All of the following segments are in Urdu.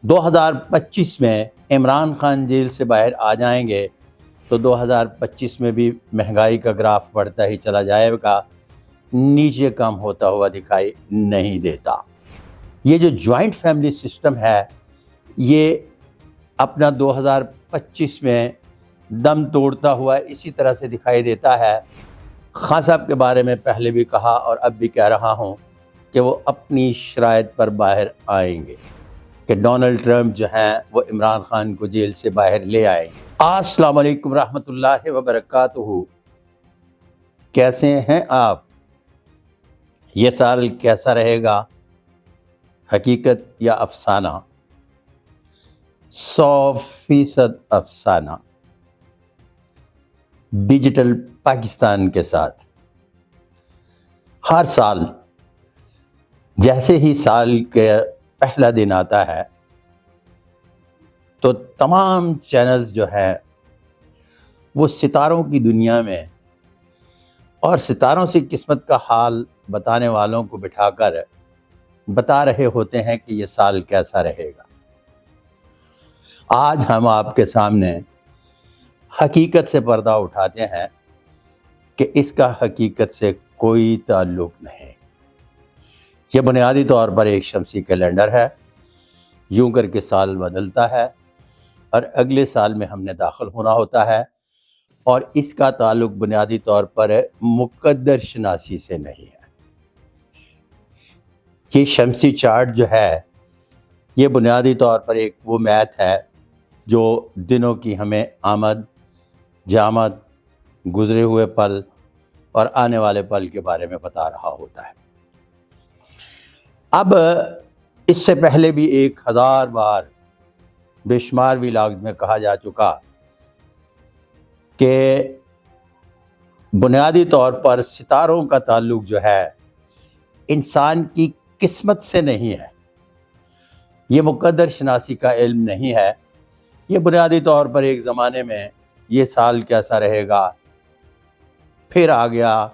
2025 میں عمران خان جیل سے باہر آ جائیں گے تو 2025 میں بھی مہنگائی کا گراف بڑھتا ہی چلا جائے گا، نیچے کم ہوتا ہوا دکھائی نہیں دیتا۔ یہ جو جوائنٹ فیملی سسٹم ہے یہ اپنا 2025 میں دم توڑتا ہوا اسی طرح سے دکھائی دیتا ہے۔ خان صاحب کے بارے میں پہلے بھی کہا اور اب بھی کہہ رہا ہوں کہ وہ اپنی شرائط پر باہر آئیں گے، کہ ڈونلڈ ٹرمپ جو ہیں وہ عمران خان کو جیل سے باہر لے آئیں گے۔ السلام علیکم رحمۃ اللہ وبرکاتہ۔ کیسے ہیں آپ؟ یہ سال کیسا رہے گا؟ حقیقت یا افسانہ؟ 100% افسانہ۔ ڈیجیٹل پاکستان کے ساتھ ہر سال جیسے ہی سال کے پہلا دن آتا ہے تو تمام چینلز جو ہیں وہ ستاروں کی دنیا میں اور ستاروں سے قسمت کا حال بتانے والوں کو بٹھا کر بتا رہے ہوتے ہیں کہ یہ سال کیسا رہے گا۔ آج ہم آپ کے سامنے حقیقت سے پردہ اٹھاتے ہیں کہ اس کا حقیقت سے کوئی تعلق نہیں۔ یہ بنیادی طور پر ایک شمسی کیلنڈر ہے، یوں کر کے سال بدلتا ہے اور اگلے سال میں ہم نے داخل ہونا ہوتا ہے، اور اس کا تعلق بنیادی طور پر مقدر شناسی سے نہیں ہے۔ یہ شمسی چارٹ جو ہے یہ بنیادی طور پر ایک وہ میتھ ہے جو دنوں کی ہمیں آمد جامد، گزرے ہوئے پل اور آنے والے پل کے بارے میں بتا رہا ہوتا ہے۔ اب اس سے پہلے بھی 1000 بار بے شمار ویلاگز میں کہا جا چکا کہ بنیادی طور پر ستاروں کا تعلق جو ہے انسان کی قسمت سے نہیں ہے، یہ مقدر شناسی کا علم نہیں ہے۔ یہ بنیادی طور پر ایک زمانے میں یہ سال کیسا رہے گا، پھر آ گیا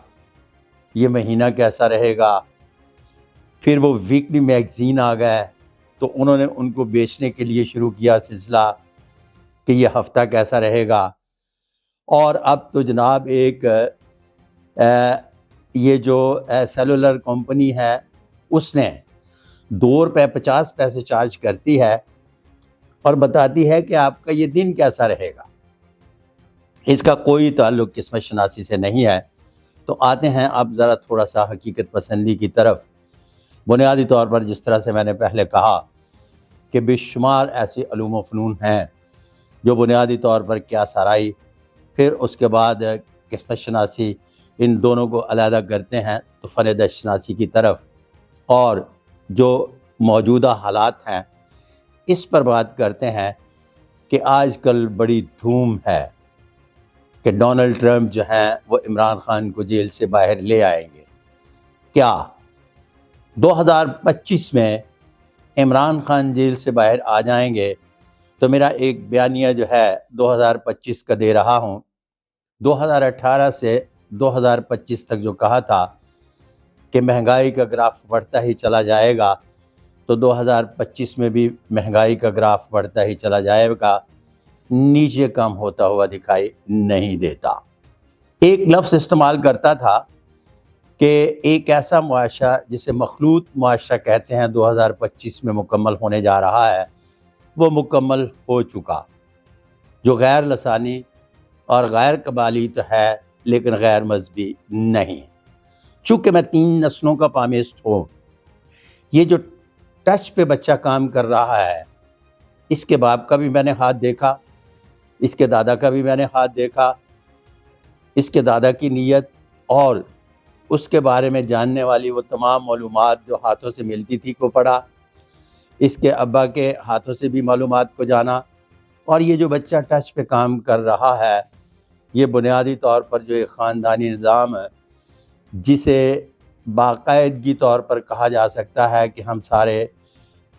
یہ مہینہ کیسا رہے گا، پھر وہ ویکلی میگزین آ گئے تو انہوں نے ان کو بیچنے کے لیے شروع کیا سلسلہ کہ یہ ہفتہ کیسا رہے گا، اور اب تو جناب ایک یہ جو سیلولر کمپنی ہے اس نے ₹2.50 چارج کرتی ہے اور بتاتی ہے کہ آپ کا یہ دن کیسا رہے گا۔ اس کا کوئی تعلق قسمت شناسی سے نہیں ہے۔ تو آتے ہیں اب ذرا تھوڑا سا حقیقت پسندی کی طرف۔ بنیادی طور پر جس طرح سے میں نے پہلے کہا کہ بے شمار ایسے علوم و فنون ہیں جو بنیادی طور پر قیاس آرائی پھر اس کے بعد قسمت شناسی، ان دونوں کو علیحدہ کرتے ہیں تو فن دست شناسی کی طرف، اور جو موجودہ حالات ہیں اس پر بات کرتے ہیں کہ آج کل بڑی دھوم ہے کہ ڈونلڈ ٹرمپ جو ہیں وہ عمران خان کو جیل سے باہر لے آئیں گے۔ کیا 2025 میں عمران خان جیل سے باہر آ جائیں گے؟ تو میرا ایک بیانیہ جو ہے 2025 کا دے رہا ہوں۔ 2018 سے 2025 تک جو کہا تھا کہ مہنگائی کا گراف بڑھتا ہی چلا جائے گا، تو 2025 میں بھی مہنگائی کا گراف بڑھتا ہی چلا جائے گا، نیچے کم ہوتا ہوا دکھائی نہیں دیتا۔ ایک لفظ استعمال کرتا تھا کہ ایک ایسا معاشرہ جسے مخلوط معاشرہ کہتے ہیں 2025 میں مکمل ہونے جا رہا ہے، وہ مکمل ہو چکا، جو غیر لسانی اور غیر قبالی تو ہے لیکن غیر مذہبی نہیں۔ چونکہ میں 3 نسلوں کا پامیزٹ ہوں، یہ جو ٹچ پہ بچہ کام کر رہا ہے اس کے باپ کا بھی میں نے ہاتھ دیکھا، اس کے دادا کا بھی میں نے ہاتھ دیکھا، اس کے دادا کی نیت اور اس کے بارے میں جاننے والی وہ تمام معلومات جو ہاتھوں سے ملتی تھی کو پڑھا، اس کے ابا کے ہاتھوں سے بھی معلومات کو جانا، اور یہ جو بچہ ٹچ پہ کام کر رہا ہے یہ بنیادی طور پر جو ایک خاندانی نظام ہے جسے باقاعدگی طور پر کہا جا سکتا ہے کہ ہم سارے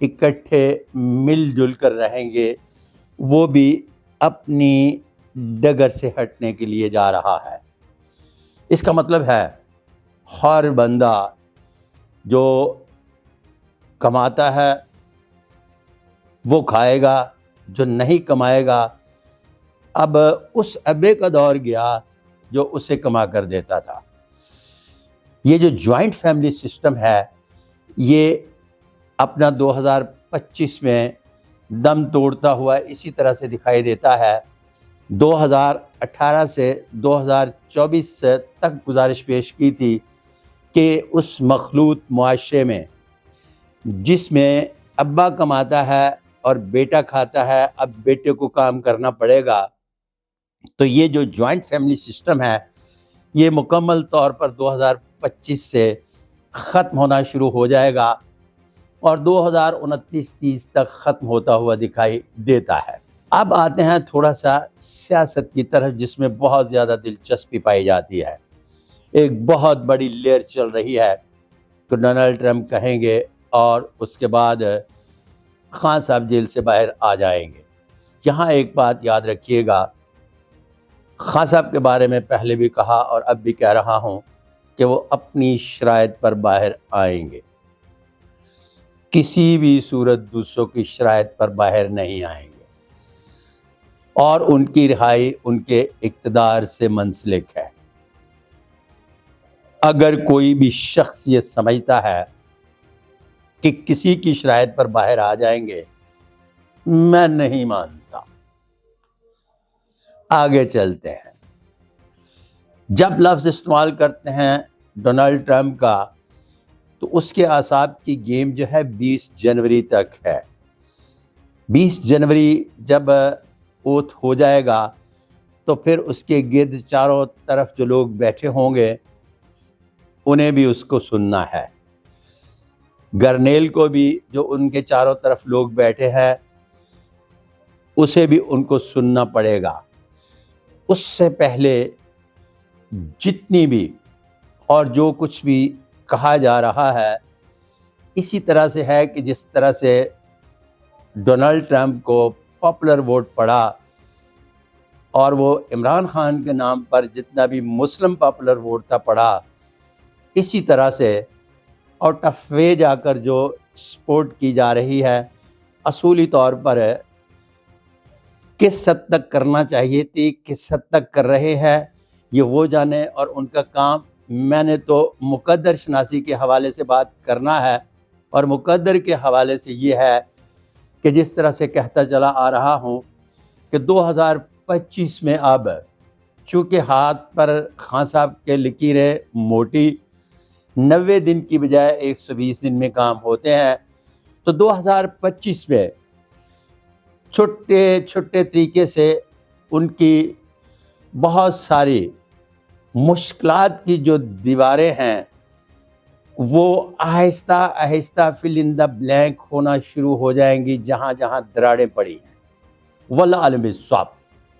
اکٹھے مل جل کر رہیں گے، وہ بھی اپنی ڈگر سے ہٹنے کے لیے جا رہا ہے۔ اس کا مطلب ہے ہر بندہ جو کماتا ہے، وہ کھائے گا، جو نہیں کمائے گا اب اس ابے کا دور گیا جو اسے کما کر دیتا تھا۔ یہ جو جوائنٹ فیملی سسٹم ہے یہ اپنا 2025 میں دم توڑتا ہوا اسی طرح سے دکھائی دیتا ہے۔ 2018 سے 2024 تک گزارش پیش کی تھی کہ اس مخلوط معاشرے میں جس میں ابا کماتا ہے اور بیٹا کھاتا ہے، اب بیٹے کو کام کرنا پڑے گا، تو یہ جو جوائنٹ فیملی سسٹم ہے یہ مکمل طور پر 2025 سے ختم ہونا شروع ہو جائے گا اور 2029-30 تک ختم ہوتا ہوا دکھائی دیتا ہے۔ اب آتے ہیں تھوڑا سا سیاست کی طرف، جس میں بہت زیادہ دلچسپی پائی جاتی ہے۔ ایک بہت بڑی لہر چل رہی ہے کہ ڈونلڈ ٹرمپ کہیں گے اور اس کے بعد خان صاحب جیل سے باہر آ جائیں گے۔ یہاں ایک بات یاد رکھیے گا، خان صاحب کے بارے میں پہلے بھی کہا اور اب بھی کہہ رہا ہوں کہ وہ اپنی شرائط پر باہر آئیں گے، کسی بھی صورت دوسروں کی شرائط پر باہر نہیں آئیں گے، اور ان کی رہائی ان کے اقتدار سے منسلک ہے۔ اگر کوئی بھی شخص یہ سمجھتا ہے کہ کسی کی شرائط پر باہر آ جائیں گے، میں نہیں مانتا۔ آگے چلتے ہیں۔ جب لفظ استعمال کرتے ہیں ڈونلڈ ٹرمپ کا تو اس کے اعصاب کی گیم جو ہے 20 جنوری تک ہے۔ 20 جنوری جب اوتھ ہو جائے گا تو پھر اس کے گرد چاروں طرف جو لوگ بیٹھے ہوں گے انہیں بھی اس کو سننا ہے۔ گرنیل کو بھی، جو ان کے چاروں طرف لوگ بیٹھے ہیں، اسے بھی ان کو سننا پڑے گا۔ اس سے پہلے جتنی بھی اور جو کچھ بھی کہا جا رہا ہے اسی طرح سے ہے کہ جس طرح سے ڈونلڈ ٹرمپ کو پاپولر ووٹ پڑا اور وہ عمران خان کے نام پر جتنا بھی مسلم پاپولر ووٹ تھا پڑا، اسی طرح سے آؤٹ آف وے جا کر جو سپورٹ کی جا رہی ہے اصولی طور پر کس حد تک کرنا چاہیے تھی، کس حد تک کر رہے ہیں، یہ وہ جانے اور ان کا کام۔ میں نے تو مقدر شناسی کے حوالے سے بات کرنا ہے، اور مقدر کے حوالے سے یہ ہے کہ جس طرح سے کہتا چلا آ رہا ہوں کہ 2025 میں اب چونکہ ہاتھ پر خان صاحب کے لکیریں موٹی 90 دن کی بجائے 120 دن میں کام ہوتے ہیں، تو 2025 میں چھوٹے چھوٹے طریقے سے ان کی بہت ساری مشکلات کی جو دیواریں ہیں وہ آہستہ آہستہ فل ان دا بلینک ہونا شروع ہو جائیں گی، جہاں جہاں دراڑیں پڑی ہیں۔ واللہ عالم بالصواب۔